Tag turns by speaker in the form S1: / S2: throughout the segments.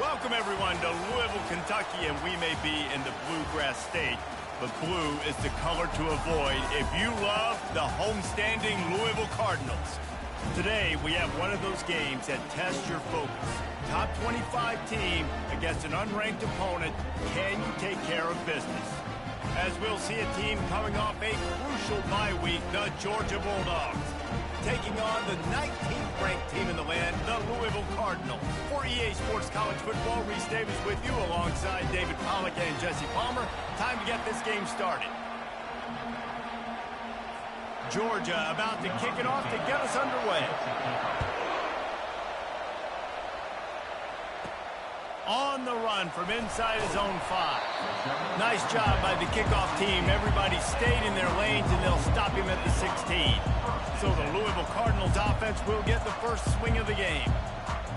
S1: Welcome, everyone, to Louisville, Kentucky, and we may be in the bluegrass state, but blue is the color to avoid if you love the homestanding Louisville Cardinals. Today, we have one of those games that tests your focus. Top 25 team against an unranked opponent. Can you take care of business? As we'll see a team coming off a crucial bye week, the Georgia Bulldogs, taking on the 19th ranked team in the land, the Louisville Cardinals. For EA Sports College Football, Reese Davis with you alongside David Pollack and Jesse Palmer. Time to get this game started. Georgia about to kick it off to get us underway. On the run from inside his own 5. Nice job by the kickoff team. Everybody stayed in their lanes, and they'll stop him at the 16. So the Louisville Cardinals offense will get the first swing of the game.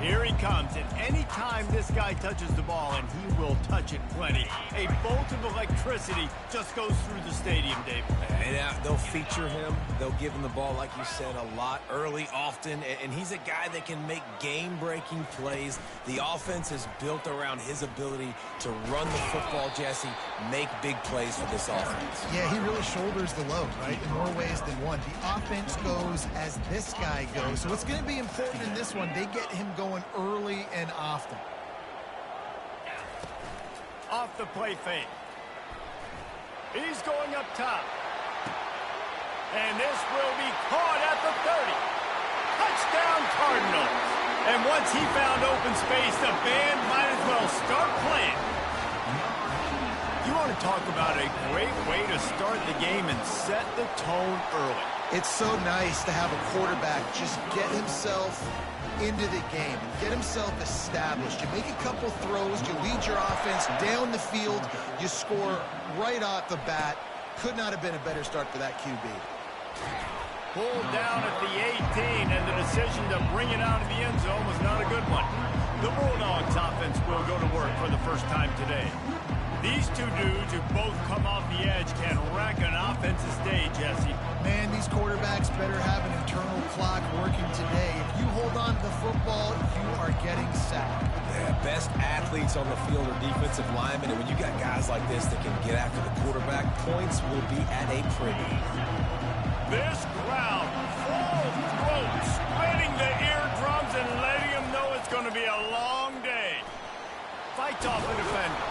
S1: Here he comes, and any time this guy touches the ball, and he will touch it plenty, a bolt of electricity just goes through the stadium, David.
S2: And they'll feature him. They'll give him the ball, like you said, a lot, early, often, and he's a guy that can make game-breaking plays. The offense is built around his ability to run the football, Jesse, make big plays for this offense.
S3: Yeah, he really shoulders the load, right, in more ways than one. The offense goes as this guy goes, so it's going to be important in this one. They get him going early and often.
S1: Off the play fake. He's going up top. And this will be caught at the 30. Touchdown Cardinals. And once he found open space, the band might as well start playing. You want to talk about a great way to start the game and set the tone early.
S3: It's so nice to have a quarterback just get himself into the game and get himself established. You make a couple throws, you lead your offense down the field, you score right off the bat. Could not have been a better start for that QB.
S1: Pulled down at the 18, and the decision to bring it out of the end zone was not a good one. The Bulldogs offense will go to work for the first time today. These two dudes who both come off the edge can wreck an offensive day, Jesse.
S3: Man, these quarterbacks better have an internal clock working today. If you hold on to the football, you are getting sacked.
S2: Yeah, best athletes on the field are defensive linemen, and when you got guys like this that can get after the quarterback, points will be at a premium.
S1: This crowd, full throat, spreading the eardrums and letting them know it's going to be a long day. Fights off the defender.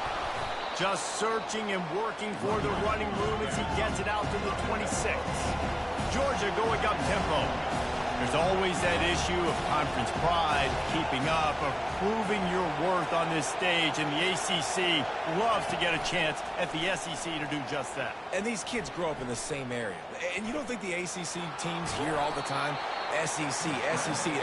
S1: Just searching and working for the running room as he gets it out to the 26. Georgia going up tempo. There's always that issue of conference pride, keeping up, of proving your worth on this stage, and the ACC loves to get a chance at the SEC to do just that.
S2: And these kids grow up in the same area. And you don't think the ACC teams hear all the time, SEC,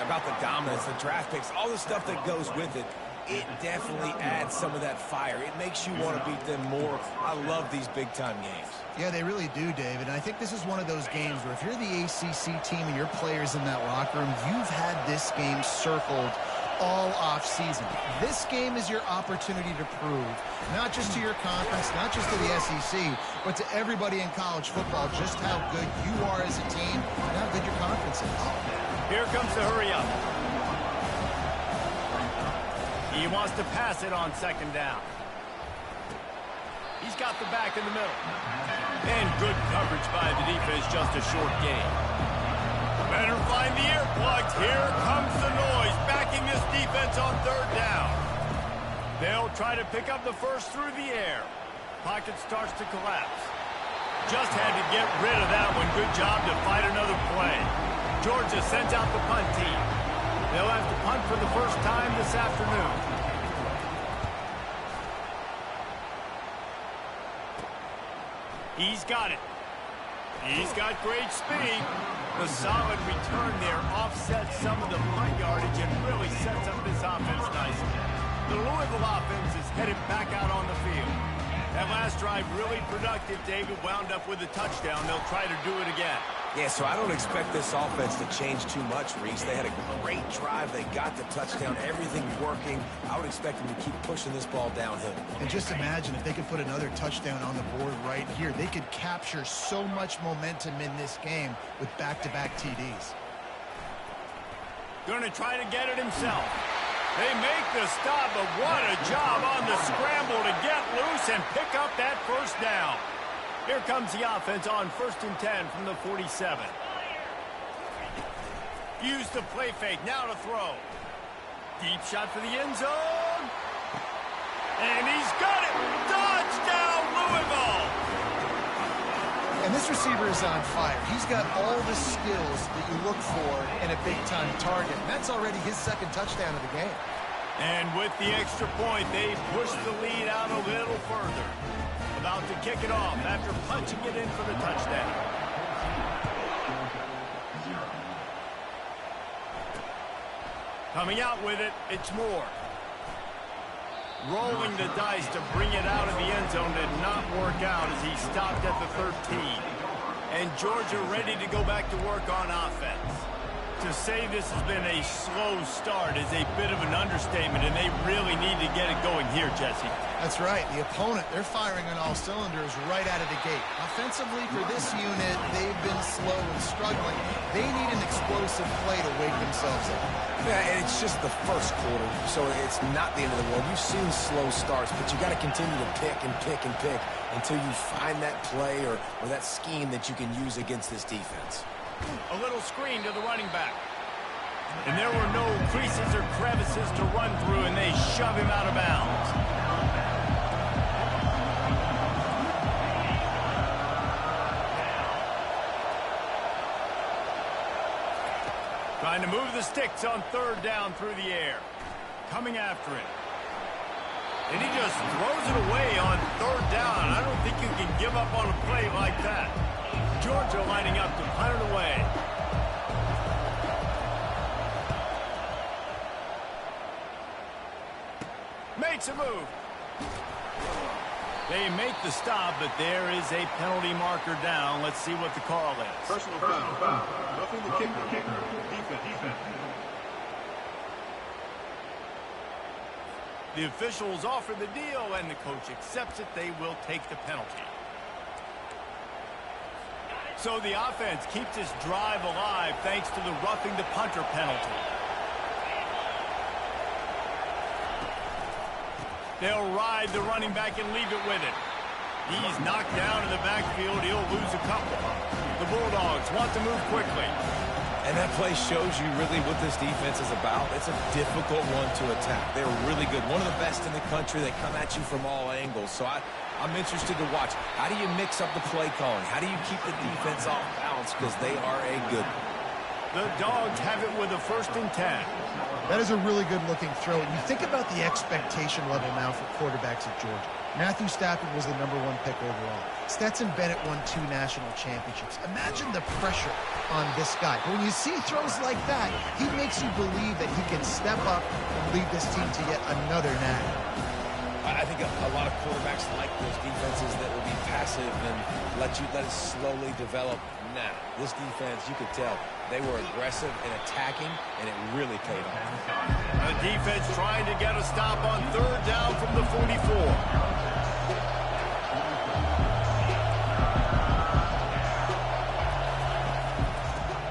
S2: about the dominance, the draft picks, all the stuff that goes with it. It definitely adds some of that fire. It makes you want to beat them more. I love these big-time games.
S3: Yeah, they really do, David. And I think this is one of those games where if you're the ACC team and your players in that locker room, you've had this game circled all off-season. This game is your opportunity to prove, not just to your conference, not just to the SEC, but to everybody in college football, just how good you are as a team and how good your conference is.
S1: Here comes the hurry-up. He wants to pass it on second down. He's got the back in the middle. And good coverage by the defense, just a short gain. Better find the earplugs. Here comes the noise, backing this defense on third down. They'll try to pick up the first through the air. Pocket starts to collapse. Just had to get rid of that one. Good job to fight another play. Georgia sends out the punt team. They'll have to punt for the first time this afternoon. He's got it. He's got great speed. The solid return there offsets some of the punt yardage and really sets up this offense nicely. The Louisville offense is headed back out on the field. That last drive really productive. David wound up with a touchdown. They'll try to do it again.
S2: Yeah, so I don't expect this offense to change too much, Reese. They had a great drive. They got the touchdown. Everything's working. I would expect them to keep pushing this ball downhill.
S3: And just imagine if they could put another touchdown on the board right here. They could capture so much momentum in this game with back-to-back TDs.
S1: Going to try to get it himself. They make the stop, but what a job on the scramble to get loose and pick up that first down. Here comes the offense on 1st and 10 from the 47. Use the play fake, now to throw. Deep shot for the end zone. And he's got it. Touchdown, Louisville.
S3: And this receiver is on fire. He's got all the skills that you look for in a big-time target. And that's already his second touchdown of the game.
S1: And with the extra point, they push the lead out a little further. About to kick it off after punching it in for the touchdown. Coming out with it, it's Moore. Rolling the dice to bring it out of the end zone did not work out as he stopped at the 13. And Georgia ready to go back to work on offense. To say this has been a slow start is a bit of an understatement, and they really need to get it going here, Jesse.
S3: That's right. The opponent, they're firing on all cylinders right out of the gate. Offensively, for this unit, they've been slow and struggling. They need an explosive play to wake themselves up.
S2: Yeah, and it's just the first quarter, so it's not the end of the world. You've seen slow starts, but you got to continue to pick and pick and pick until you find that play or that scheme that you can use against this defense.
S1: A little screen to the running back. And there were no creases or crevices to run through, and they shove him out of bounds. Trying to move the sticks on 3rd down through the air. Coming after it. And he just throws it away on 3rd down. I don't think you can give up on a play like that. Georgia lining up to punt it away. Makes a move. They make the stop, but there is a penalty marker down. Let's see what the call is.
S4: Personal foul. Roughing the kicker. Defense.
S1: The officials offer the deal, and the coach accepts it. They will take the penalty. So the offense keeps this drive alive thanks to the roughing the punter penalty. They'll ride the running back and leave it with it. He's knocked down in the backfield. He'll lose a couple. The Bulldogs want to move quickly.
S2: And that play shows you really what this defense is about. It's a difficult one to attack. They're really good. One of the best in the country. They come at you from all angles. So I'm interested to watch. How do you mix up the play calling? How do you keep the defense off balance? Because they are a good one.
S1: The Dogs have it with a 1st and 10.
S3: That is a really good-looking throw. And you think about the expectation level now for quarterbacks at Georgia. Matthew Stafford was the #1 pick overall. Stetson Bennett won 2 national championships. Imagine the pressure on this guy. But when you see throws like that, he makes you believe that he can step up and lead this team to yet another nag.
S2: I think a lot of quarterbacks like those defenses that will be passive and let it slowly develop. Now, this defense, you could tell, they were aggressive and attacking, and it really paid off.
S1: A defense trying to get a stop on 3rd down from the 44.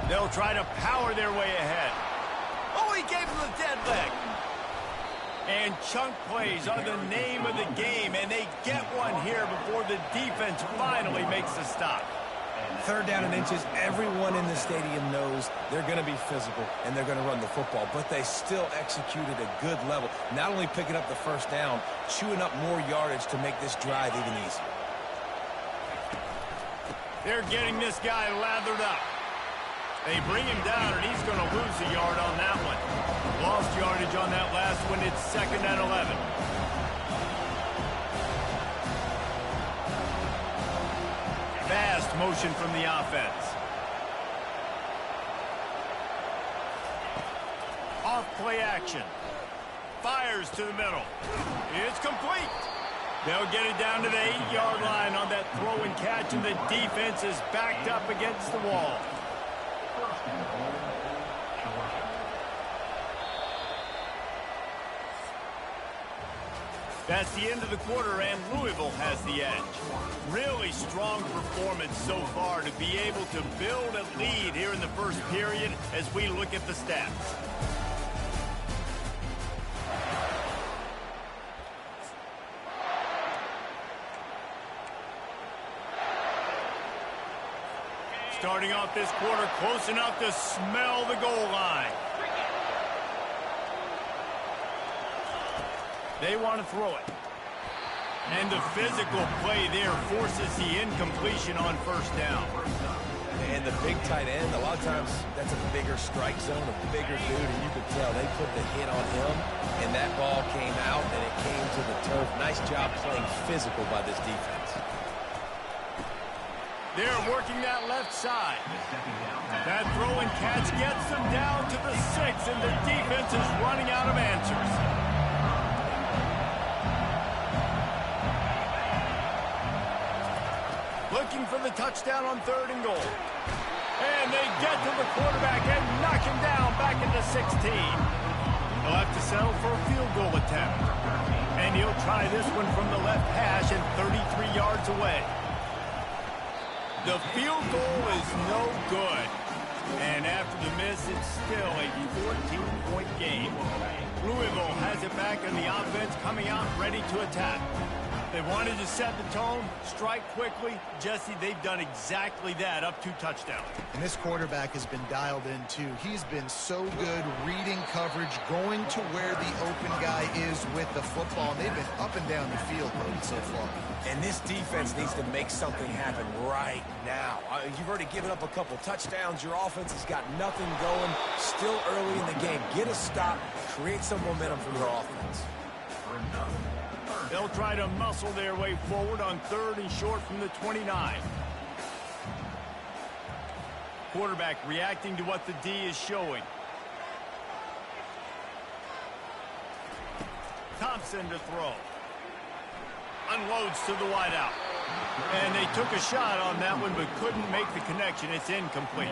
S1: They'll try to power their way ahead. Oh, he gave him the dead leg. And chunk plays are the name of the game, and they get one here before the defense finally makes the stop.
S2: 3rd down and inches, everyone in the stadium knows they're going to be physical and they're going to run the football, but they still executed a good level. Not only picking up the 1st down, chewing up more yardage to make this drive even easier.
S1: They're getting this guy lathered up. They bring him down, and he's going to lose a yard on that one. Lost yardage on that last one. It's 2nd and 11. Fast motion from the offense. Off play action. Fires to the middle. It's complete. They'll get it down to the 8-yard line on that throw and catch, and the defense is backed up against the wall. That's the end of the quarter, and Louisville has the edge. Really strong performance so far to be able to build a lead here in the first period as we look at the stats. starting off this quarter close enough to smell the goal line. They want to throw it. And the physical play there forces the incompletion on first down.
S2: And the big tight end, a lot of times that's a bigger strike zone, a bigger dude, and you could tell they put the hit on him, and that ball came out, and it came to the turf. Nice job playing physical by this defense.
S1: They're working that left side. That throw and catch gets them down to the 6, and the defense is running out of answers. Looking for the touchdown on 3rd and goal. And they get to the quarterback and knock him down back into 16. They'll have to settle for a field goal attempt. And he'll try this one from the left hash and 33 yards away. The field goal is no good. And after the miss, it's still a 14-point game. Louisville has it back in the offense, coming out ready to attack. They wanted to set the tone, strike quickly. Jesse, they've done exactly that, up 2 touchdowns.
S3: And this quarterback has been dialed in, too. He's been so good reading coverage, going to where the open guy is with the football. And they've been up and down the field so far.
S2: And this defense needs to make something happen right now. You've already given up a couple touchdowns. Your offense has got nothing going. Still early in the game. Get a stop. Create some momentum for your offense.
S1: They'll try to muscle their way forward on 3rd and short from the 29. Quarterback reacting to what the D is showing. Thompson to throw. Unloads to the wideout. And they took a shot on that one but couldn't make the connection. It's incomplete.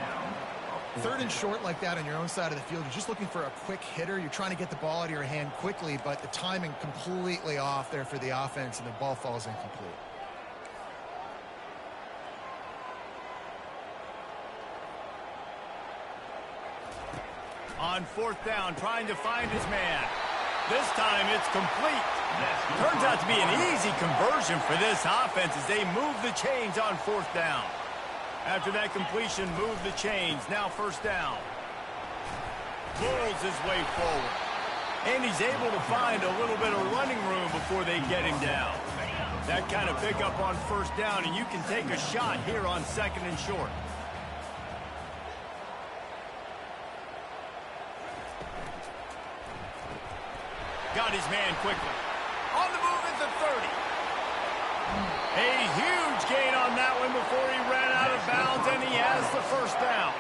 S3: 3rd and short like that on your own side of the field, you're just looking for a quick hitter. You're trying to get the ball out of your hand quickly, but the timing completely off there for the offense, and the ball falls incomplete.
S1: On 4th down, trying to find his man. This time it's complete. Turns out to be an easy conversion for this offense as they move the chains on 4th down. After that completion, move the chains. Now 1st down. Pulls his way forward. And he's able to find a little bit of running room before they get him down. That kind of pickup on 1st down, and you can take a shot here on 2nd and short. Got his man quickly. On the move at the 30. A huge gain on that one before he ran out of bounds, and he has the 1st down.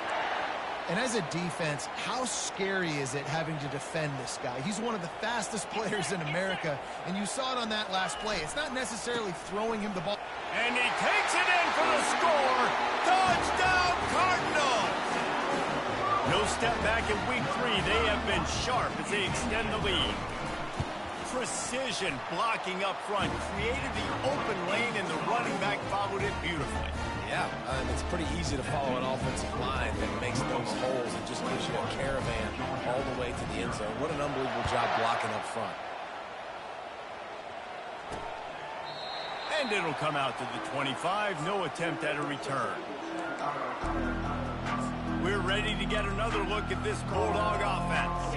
S3: And as a defense, how scary is it having to defend this guy? He's one of the fastest players in America, and you saw it on that last play. It's not necessarily throwing him the ball.
S1: And he takes it in for the score. Touchdown, Cardinals! No step back in week 3. They have been sharp as they extend the lead. Precision blocking up front, created the open lane, and the running back followed it beautifully.
S2: Yeah, it's pretty easy to follow an offensive line that makes those holes and just gives you a caravan all the way to the end zone. What an unbelievable job blocking up front.
S1: And it'll come out to the 25. No attempt at a return. We're ready to get another look at this Bulldog offense.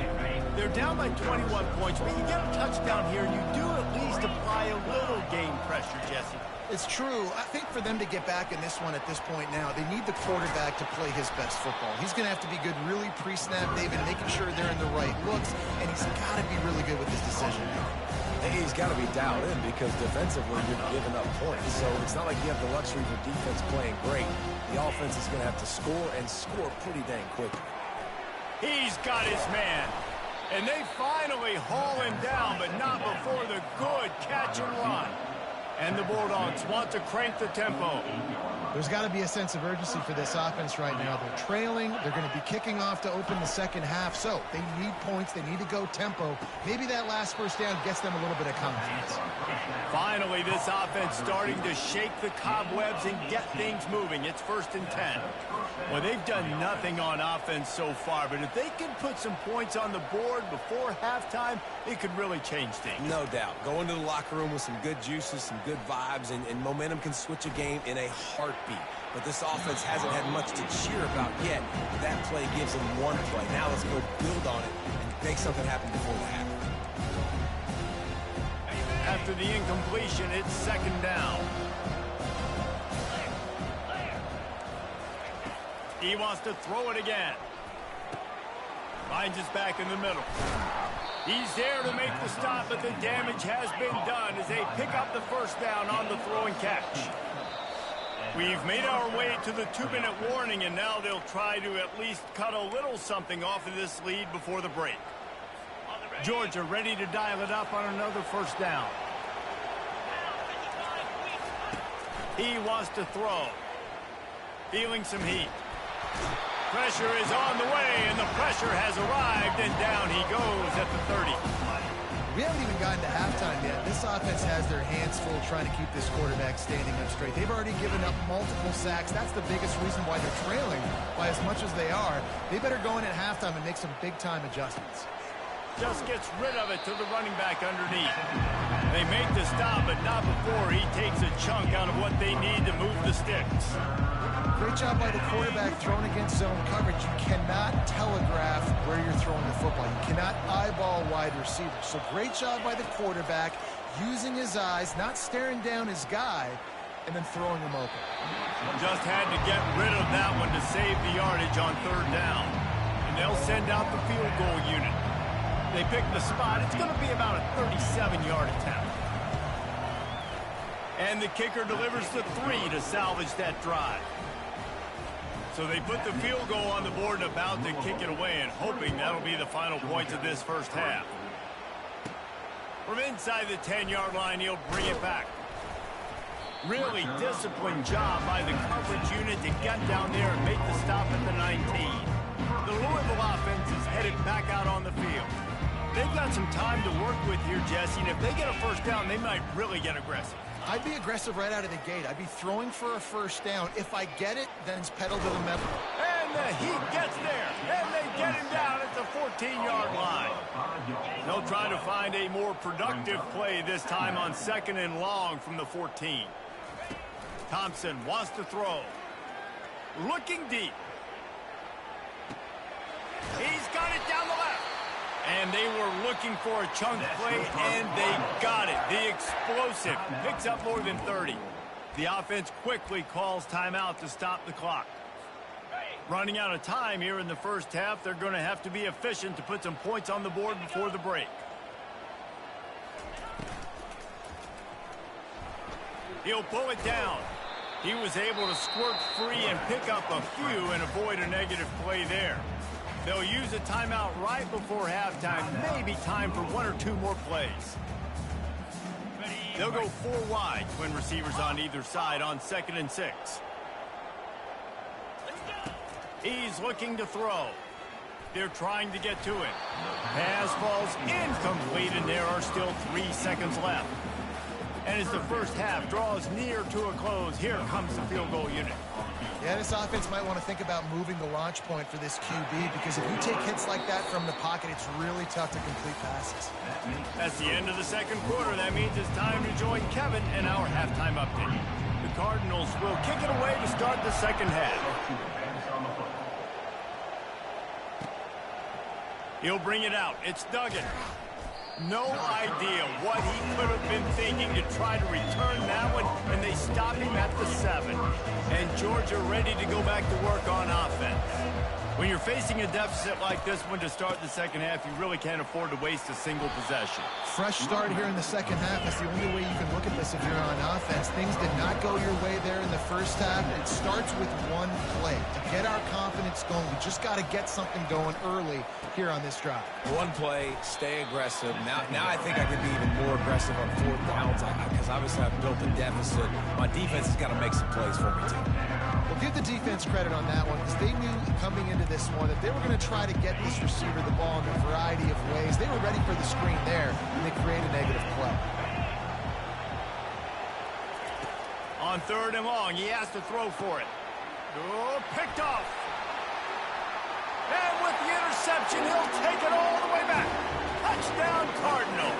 S1: They're down by 21 points, but you get a touchdown here, and you do at least apply a little game pressure, Jesse.
S3: It's true. I think for them to get back in this one at this point now, they need the quarterback to play his best football. He's going to have to be good really pre-snap, David, making sure they're in the right looks, and he's got to be really good with his decision.
S2: He's got to be dialed in because defensively you're giving up points. So it's not like you have the luxury of your defense playing great. The offense is going to have to score and score pretty dang quickly.
S1: He's got his man. And they finally haul him down, but not before the good catch and run. And the Bulldogs want to crank the tempo.
S3: There's got to be a sense of urgency for this offense right now. They're trailing. They're going to be kicking off to open the second half. So they need points. They need to go tempo. Maybe that last 1st down gets them a little bit of confidence.
S1: Finally, this offense starting to shake the cobwebs and get things moving. It's 1st and 10. Well, they've done nothing on offense so far, but if they can put some points on the board before halftime, it could really change things.
S2: No doubt. Go into the locker room with some good juices, some good vibes, and momentum can switch a game in a heartbeat. But this offense hasn't had much to cheer about yet. That play gives them one play. Now let's go build on it and make something happen before the half.
S1: After the incompletion, it's second down. He wants to throw it again. Finds his back in the middle. He's there to make the stop, but the damage has been done as they pick up the first down on the throw and catch. We've made our way to the 2-minute warning, and now they'll try to at least cut a little something off of this lead before the break. Georgia ready to dial it up on another first down. He wants to throw. Feeling some heat. Pressure is on the way, and the pressure has arrived, and down he goes at the 30.
S3: We haven't even gotten to halftime yet. This offense has their hands full trying to keep this quarterback standing up straight. They've already given up multiple sacks. That's the biggest reason why they're trailing by as much as they are. They better go in at halftime and make some big-time adjustments.
S1: Just gets rid of it to the running back underneath. They make the stop, but not before he takes a chunk out of what they need to move the sticks.
S3: Great job by the quarterback throwing against zone coverage. You cannot telegraph where you're throwing the football. You cannot eyeball wide receivers. So great job by the quarterback using his eyes, not staring down his guy, and then throwing him open.
S1: Just had to get rid of that one to save the yardage on third down. And they'll send out the field goal unit. They pick the spot. It's going to be about a 37-yard attempt. And the kicker delivers the 3 to salvage that drive. So they put the field goal on the board and about to kick it away, and hoping that'll be the final points of this first half. From inside the 10-yard line, he'll bring it back. Really disciplined job by the coverage unit to get down there and make the stop at the 19. The Louisville offense is headed back out on the field. They've got some time to work with here, Jesse, and if they get a first down, they might really get aggressive.
S3: I'd be aggressive right out of the gate. I'd be throwing for a first down. If I get it, then it's pedal to the metal.
S1: And the heat gets there, and they get him down at the 14-yard line. They'll try to find a more productive play this time on 2nd and long from the 14. Thompson wants to throw. Looking deep. He's got it down the left. And they were looking for a chunk play, and they got it. The explosive picks up more than 30. The offense quickly calls timeout to stop the clock. Running out of time here in the first half, they're going to have to be efficient to put some points on the board before the break. He'll pull it down. He was able to squirt free and pick up a few and avoid a negative play there. They'll use a timeout right before halftime, maybe time for 1 or 2 more plays. They'll go 4 wide, twin receivers on either side on 2nd and 6. He's looking to throw. They're trying to get to it. Pass falls incomplete, and there are still 3 seconds left. And as the first half draws near to a close, here comes the field goal unit.
S3: Yeah, this offense might want to think about moving the launch point for this QB, because if you take hits like that from the pocket, it's really tough to complete passes.
S1: That's the end of the second quarter. That means it's time to join Kevin in our halftime update. The Cardinals will kick it away to start the second half. He'll bring it out. It's Duggan. No idea what he could have been thinking to try to return that one, and they stop him at the 7. And Georgia ready to go back to work on offense. When you're facing a deficit like this one to start the second half, you really can't afford to waste a single possession.
S3: Fresh start here in the second half. That's the only way you can look at this if you're on offense. Things did not go your way there in the first half. It starts with one play. To get our confidence going, we just got to get something going early here on this drive.
S2: One play, stay aggressive. Now I think I could be even more aggressive on 4th downs because obviously I've built a deficit. My defense has got to make some plays for me too.
S3: Well, give the defense credit on that one, because they knew coming into this one that they were going to try to get this receiver the ball in a variety of ways. They were ready for the screen there, and they create a negative play.
S1: On 3rd and long, he has to throw for it. Oh, picked off. And with the interception, he'll take it all the way back. Touchdown, Cardinal.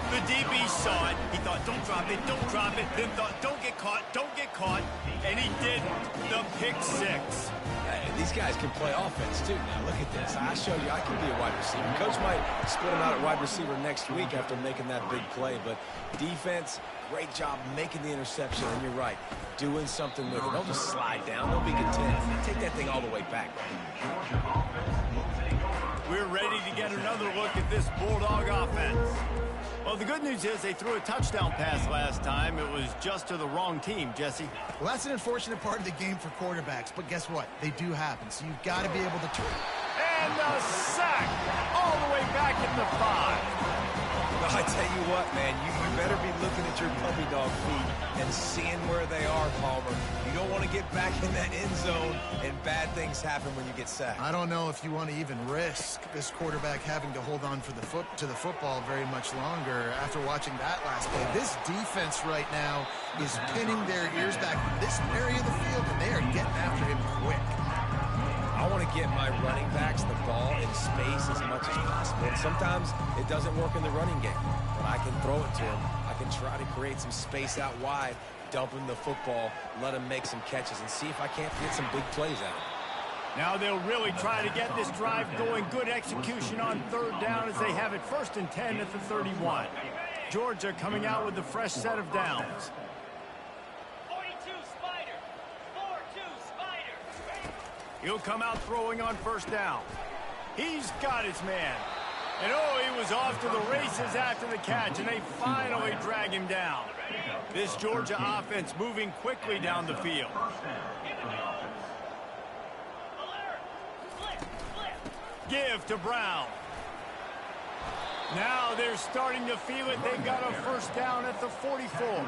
S1: The DB saw it. He thought, don't drop it, don't drop it. Then thought, don't get caught, don't get caught. And he didn't. The pick six.
S2: Hey, these guys can play offense, too. Now, look at this. I show you I can be a wide receiver. Coach might split him out at wide receiver next week after making that big play. But defense, great job making the interception. And you're right, doing something with it. Don't just slide down. Don't be content. Take that thing all the way back.
S1: We're ready to get another look at this Bulldog offense. Well, the good news is they threw a touchdown pass last time. It was just to the wrong team, Jesse.
S3: Well, that's an unfortunate part of the game for quarterbacks, but guess what? They do happen, so you've got to be able to turn.
S1: And a sack all the way back at the 5.
S2: Well, I tell you what, man, you better be looking at your puppy dog feet and seeing where they are, Palmer. You don't want to get back in that end zone and bad things happen when you get sacked.
S3: I don't know if you want to even risk this quarterback having to hold on for to the football very much longer after watching that last play. This defense right now is pinning their ears back in this area of the field, and they are getting after him quick.
S2: I want to get my running backs the ball in space as much as possible. And sometimes it doesn't work in the running game, but I can throw it to him. I can try to create some space out wide, dump him the football, let him make some catches, and see if I can't get some big plays out of him.
S1: Now they'll really try to get this drive going. Good execution on third down as they have it 1st and 10 at the 31. Georgia coming out with a fresh set of downs.
S5: 42 Spider. 4-2 Spider.
S1: He'll come out throwing on 1st down. He's got his man. And oh, he was off to the races after the catch, and they finally drag him down. This Georgia offense moving quickly down the field. Give to Brown. Now they're starting to feel it. They've got a 1st down at the 44.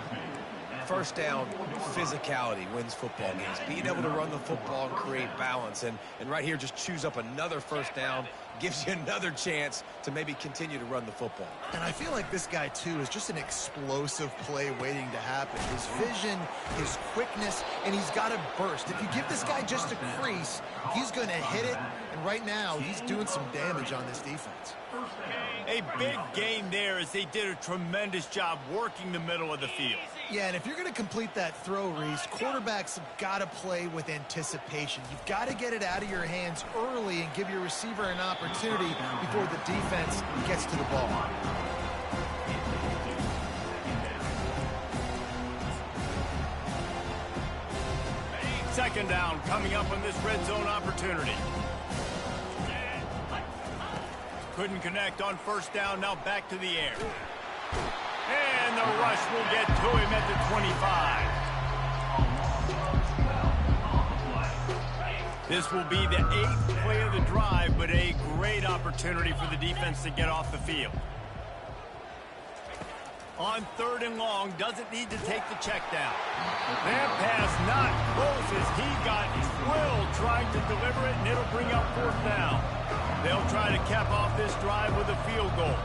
S2: 1st down, physicality wins football games. Being able to run the football and create balance. And right here, just choose up another 1st down. Gives you another chance to maybe continue to run the football.
S3: And I feel like this guy, too, is just an explosive play waiting to happen. His vision, his quickness, and he's got a burst. If you give this guy just a crease, he's going to hit it. And right now, he's doing some damage on this defense.
S1: A big gain there as they did a tremendous job working the middle of the field.
S3: Yeah, and if you're going to complete that throw, Reese, quarterbacks have got to play with anticipation. You've got to get it out of your hands early and give your receiver an opportunity before the defense gets to the ball.
S1: Second down coming up on this red zone opportunity. Couldn't connect on 1st down, now back to the air. And the rush will get to him at the 25. This will be the 8th play of the drive, but a great opportunity for the defense to get off the field. On 3rd and long, doesn't need to take the check down. That pass not close as he got Will trying to deliver it, and it'll bring up 4th down. They'll try to cap off this drive with a field goal.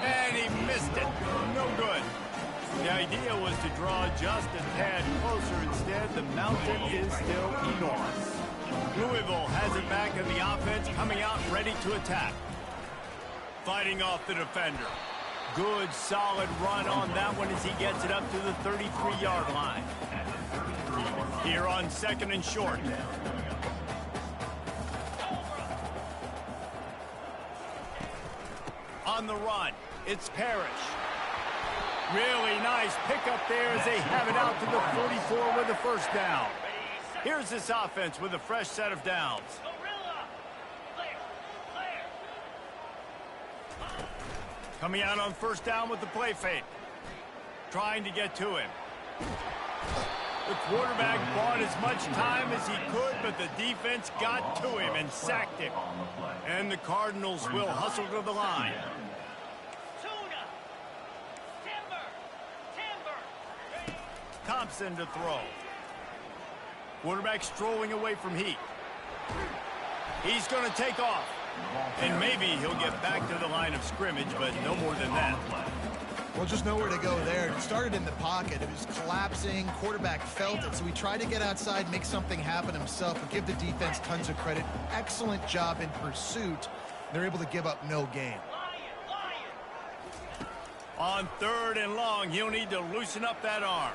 S1: And he missed it. No good. The idea was to draw just a tad closer. Instead, the mountain is still enormous. Louisville has it back in the offense, coming out ready to attack. Fighting off the defender. Good, solid run on that one as he gets it up to the 33-yard line. Here on 2nd and short. On the run, it's Parrish. Really nice pickup there as they have it out to the 44 with the 1st down. Here's this offense with a fresh set of downs. Coming out on 1st down with the play fake. Trying to get to him. The quarterback bought as much time as he could, but the defense got to him and sacked him. And the Cardinals will hustle to the line. Thompson to throw. Quarterback strolling away from Heat. He's going to take off. And maybe he'll get back to the line of scrimmage, but no more than that.
S3: Well, just nowhere to go there. It started in the pocket. It was collapsing. Quarterback felt it, so he tried to get outside, make something happen himself, but give the defense tons of credit. Excellent job in pursuit. They're able to give up no gain.
S1: On 3rd and long, he'll need to loosen up that arm.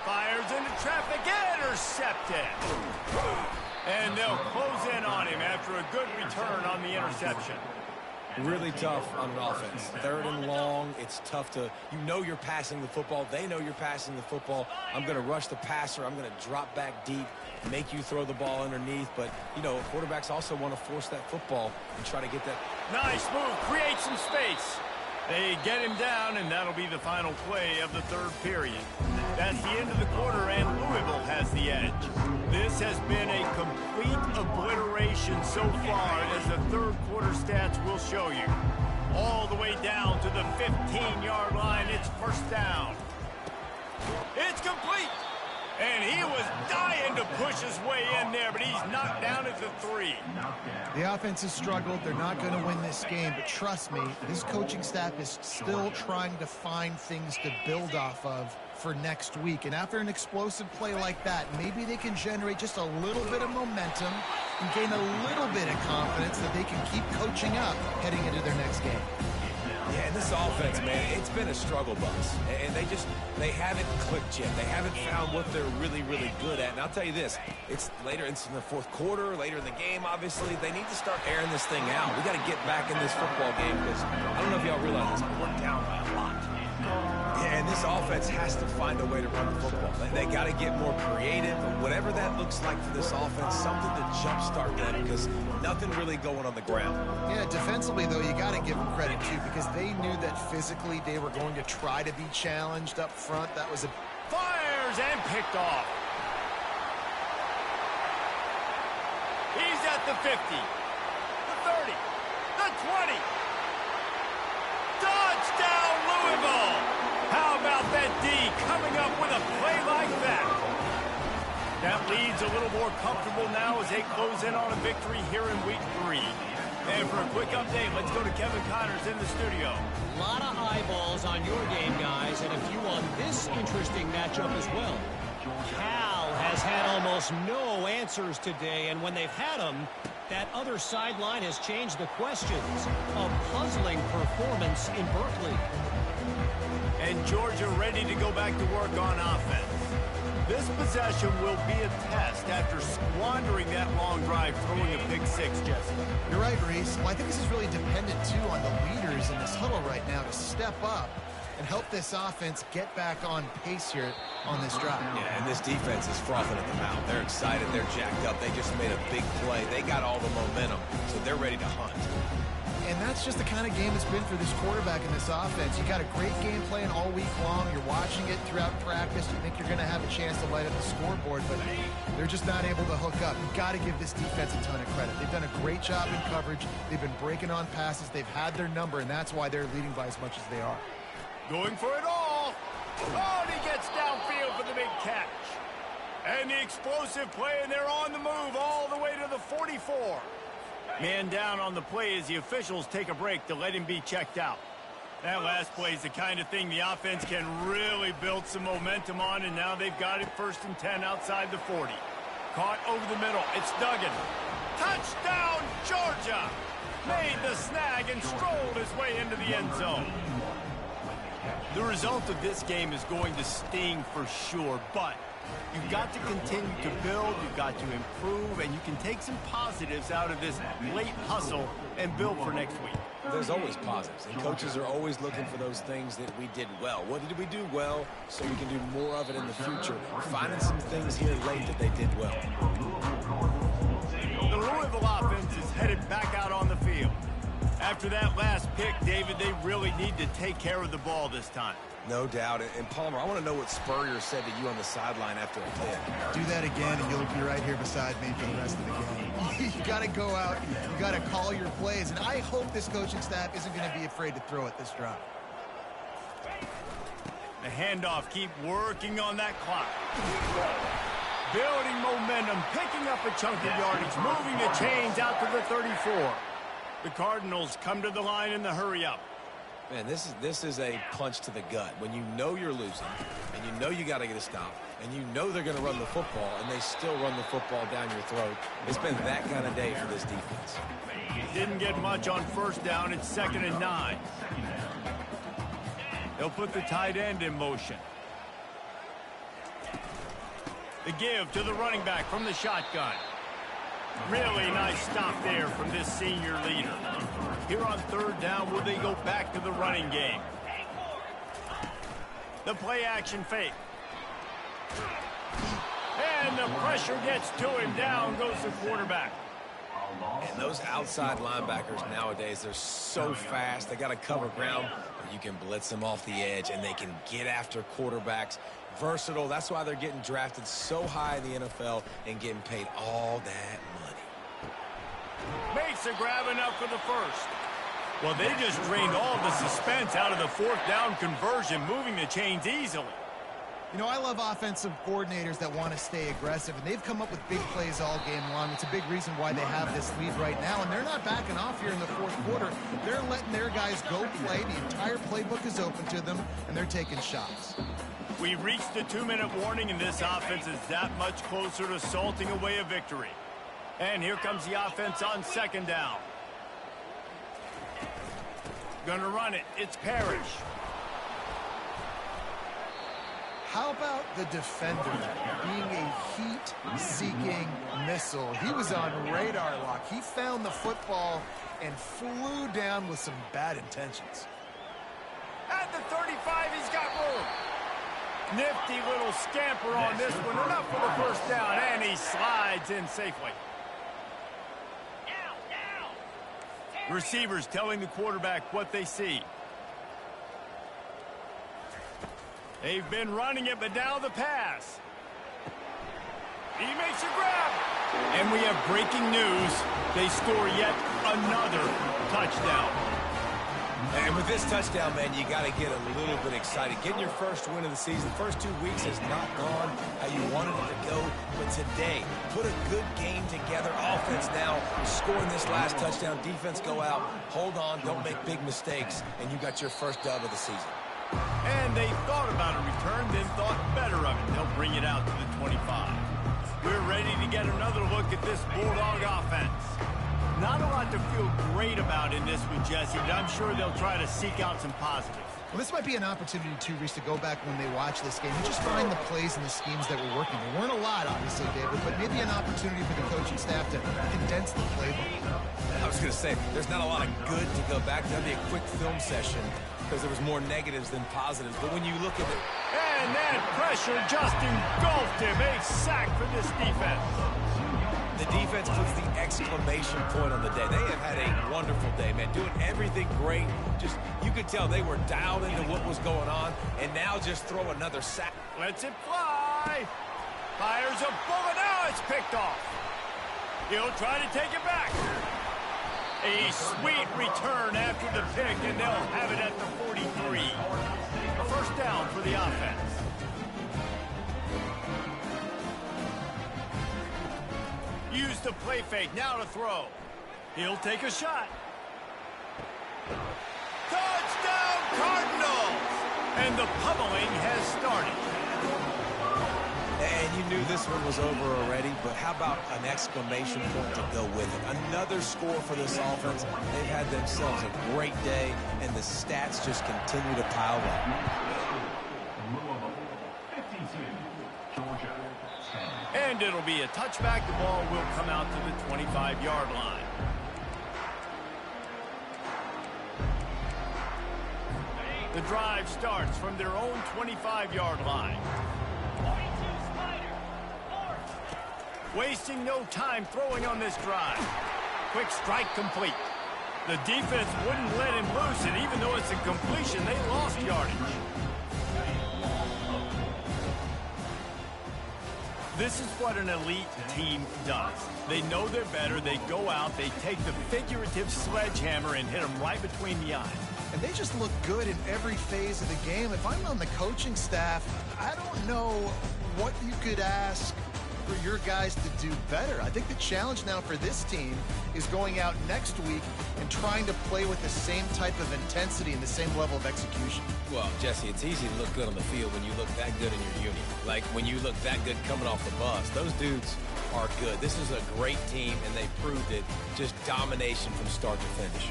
S1: Fires into traffic, intercepted. And they'll close in on him after a good return on the interception.
S2: Really tough on an offense. 3rd and long, it's tough to, you know you're passing the football. They know you're passing the football. I'm going to rush the passer. I'm going to drop back deep, make you throw the ball underneath. But, you know, quarterbacks also want to force that football and try to get that.
S1: Nice move, create some space. They get him down, and that'll be the final play of the 3rd period. That's the end of the quarter, and Louisville has the edge. This has been a complete obliteration so far, as the 3rd quarter stats will show you. All the way down to the 15-yard line, it's 1st down. It's complete! And he was dying to push his way in there, but he's knocked down at the 3.
S3: The offense has struggled. They're not going to win this game, but trust me, this coaching staff is still trying to find things to build off of for next week. And after an explosive play like that, maybe they can generate just a little bit of momentum and gain a little bit of confidence that they can keep coaching up heading into their next game.
S2: Yeah, this offense, man, it's been a struggle bus. And they haven't clicked yet. They haven't found what they're really, really good at. And I'll tell you this, it's later, it's in the 4th quarter, later in the game, obviously. They need to start airing this thing out. We got to get back in this football game because I don't know if y'all realize this, but we're down by a lot. Yeah, and this offense has to find a way to run the football. They got to get more creative, whatever that looks like for this offense, something to jumpstart them because nothing really going on the ground.
S3: Yeah, defensively, though, you got to give them credit, too, because they knew that physically they were going to try to be challenged up front. That was a...
S1: Fires and picked off. He's at the 50, the 30, the 20. Touchdown, Louisville! How about that D coming up with a play like that? That lead's a little more comfortable now as they close in on a victory here in week 3. And for a quick update, let's go to Kevin Connors in the studio.
S6: A lot of eyeballs on your game, guys, and a few on this interesting matchup as well. Cal has had almost no answers today, and when they've had them, that other sideline has changed the questions. A puzzling performance in Berkeley.
S1: And Georgia ready to go back to work on offense. This possession will be a test after squandering that long drive throwing a pick 6, Jesse.
S3: You're right, Reese. Well, I think this is really dependent, too, on the leaders in this huddle right now to step up and help this offense get back on pace here on this drive.
S2: Yeah, and this defense is frothing at the mouth. They're excited. They're jacked up. They just made a big play. They got all the momentum, so they're ready to hunt.
S3: And that's just the kind of game it's been for this quarterback in this offense. You got a great game plan all week long. You're watching it throughout practice. You think you're going to have a chance to light up the scoreboard, but they're just not able to hook up. You've got to give this defense a ton of credit. They've done a great job in coverage. They've been breaking on passes. They've had their number, and that's why they're leading by as much as they are.
S1: Going for it all. Oh, and he gets downfield for the big catch. And the explosive play, and they're on the move all the way to the 44. Man down on the play as the officials take a break to let him be checked out. That last play is the kind of thing the offense can really build some momentum on, and now they've got it 1st and 10 outside the 40. Caught over the middle. It's Duggan. Touchdown, Georgia! Made the snag and strolled his way into the end zone. The result of this game is going to sting for sure, but you've got to continue to build, you've got to improve, and you can take some positives out of this late hustle and build for next week.
S2: There's always positives, and coaches are always looking for those things that we did well. What did we do well so we can do more of it in the future? Finding some things here late that they did well.
S1: The Louisville offense is headed back out on the field. After that last pick, David, they really need to take care of the ball this time.
S2: No doubt. And Palmer, I want to know what Spurrier said to you on the sideline after a play.
S3: Do that again, and you'll be right here beside me for the rest of the game. You got to go out. You got to call your plays, and I hope this coaching staff isn't going to be afraid to throw it this drive.
S1: The handoff, keep working on that clock. Building momentum, picking up a chunk of yardage, moving the chains out to the 34. The Cardinals come to the line in the hurry-up.
S2: Man, this is a punch to the gut. When you know you're losing, and you know you got to get a stop, and you know they're going to run the football, and they still run the football down your throat. It's been that kind of day for this defense.
S1: Didn't get much on first down. It's 2nd and 9. They'll put the tight end in motion. The give to the running back from the shotgun. Really nice stop there from this senior leader. Here on 3rd down, will they go back to the running game? The play action fake. And the pressure gets to him. Down goes the quarterback.
S2: And those outside linebackers nowadays, they're so fast. They got to cover ground. You can blitz them off the edge, and they can get after quarterbacks. Versatile. That's why they're getting drafted so high in the NFL and getting paid all that money.
S1: Makes a grab enough for the first. Well, they just drained all the suspense out of the 4th down conversion, moving the chains easily.
S3: You know, I love offensive coordinators that want to stay aggressive, and they've come up with big plays all game long. It's a big reason why they have this lead right now, and they're not backing off here in the 4th quarter. They're letting their guys go play. The entire playbook is open to them, and they're taking shots.
S1: We reached the 2-minute warning, and this offense is that much closer to salting away a victory. And here comes the offense on 2nd down. Gonna run it. It's Parrish.
S3: How about the defender being a heat-seeking missile? He was on radar lock. He found the football and flew down with some bad intentions.
S1: At the 35, he's got room. Nifty little scamper on this one. Enough for the first down, and he slides in safely. Receivers telling the quarterback what they see. They've been running it, but now the pass. He makes a grab. And we have breaking news. They score yet another touchdown.
S2: And with this touchdown, man, you got to get a little bit excited. Getting your first win of the season. First 2 weeks has not gone how you wanted it to go. But today, put a good game together. Offense now scoring this last touchdown. Defense go out, hold on, don't make big mistakes, and you got your first dub of the season.
S1: And they thought about a return, then thought better of it. They'll bring it out to the 25. We're ready to get another look at this Bulldog offense. Not a lot to feel great about in this one, Jesse, but I'm sure they'll try to seek out some positives.
S3: Well, this might be an opportunity, too, Reese, to go back when they watch this game and just find the plays and the schemes that were working. There weren't a lot, obviously, David, but maybe an opportunity for the coaching staff to condense the playbook.
S2: I was going to say, there's not a lot of good to go back. That'd be a quick film session because there was more negatives than positives. But when you look at it...
S1: And that pressure just engulfed him. A sack for this defense.
S2: The defense puts the exclamation point on the day. They have had a wonderful day, man. Doing everything great. Just, you could tell they were dialed into what was going on. And now just throw another sack.
S1: Lets it fly. Fires a bullet. Now it's picked off. He'll try to take it back. A sweet return after the pick, and they'll have it at the 43. A first down for the offense. Use the play fake, now to throw. He'll take a shot. Touchdown Cardinals! And the pummeling has started.
S2: And you knew this one was over already, but how about an exclamation point to go with it? Another score for this offense. They've had themselves a great day, and the stats just continue to pile up.
S1: And it'll be a touchback. The ball will come out to the 25-yard line. The drive starts from their own 25-yard line. Wasting no time throwing on this drive. Quick strike complete. The defense wouldn't let him loose, and even though it's a completion, they lost yardage. This is what an elite team does. They know they're better. They go out. They take the figurative sledgehammer and hit them right between the eyes.
S3: And they just look good in every phase of the game. If I'm on the coaching staff, I don't know what you could ask for your guys to do better. I think the challenge now for this team is going out next week and trying to play with the same type of intensity and the same level of execution.
S2: Well, Jesse, it's easy to look good on the field when you look that good in your union. Like when you look that good coming off the bus. Those dudes are good. This is a great team, and they proved it. Just domination from start to finish.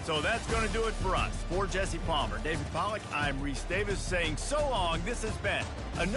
S1: So that's going to do it for us. For Jesse Palmer, David Pollack, I'm Reese Davis saying so long. This has been another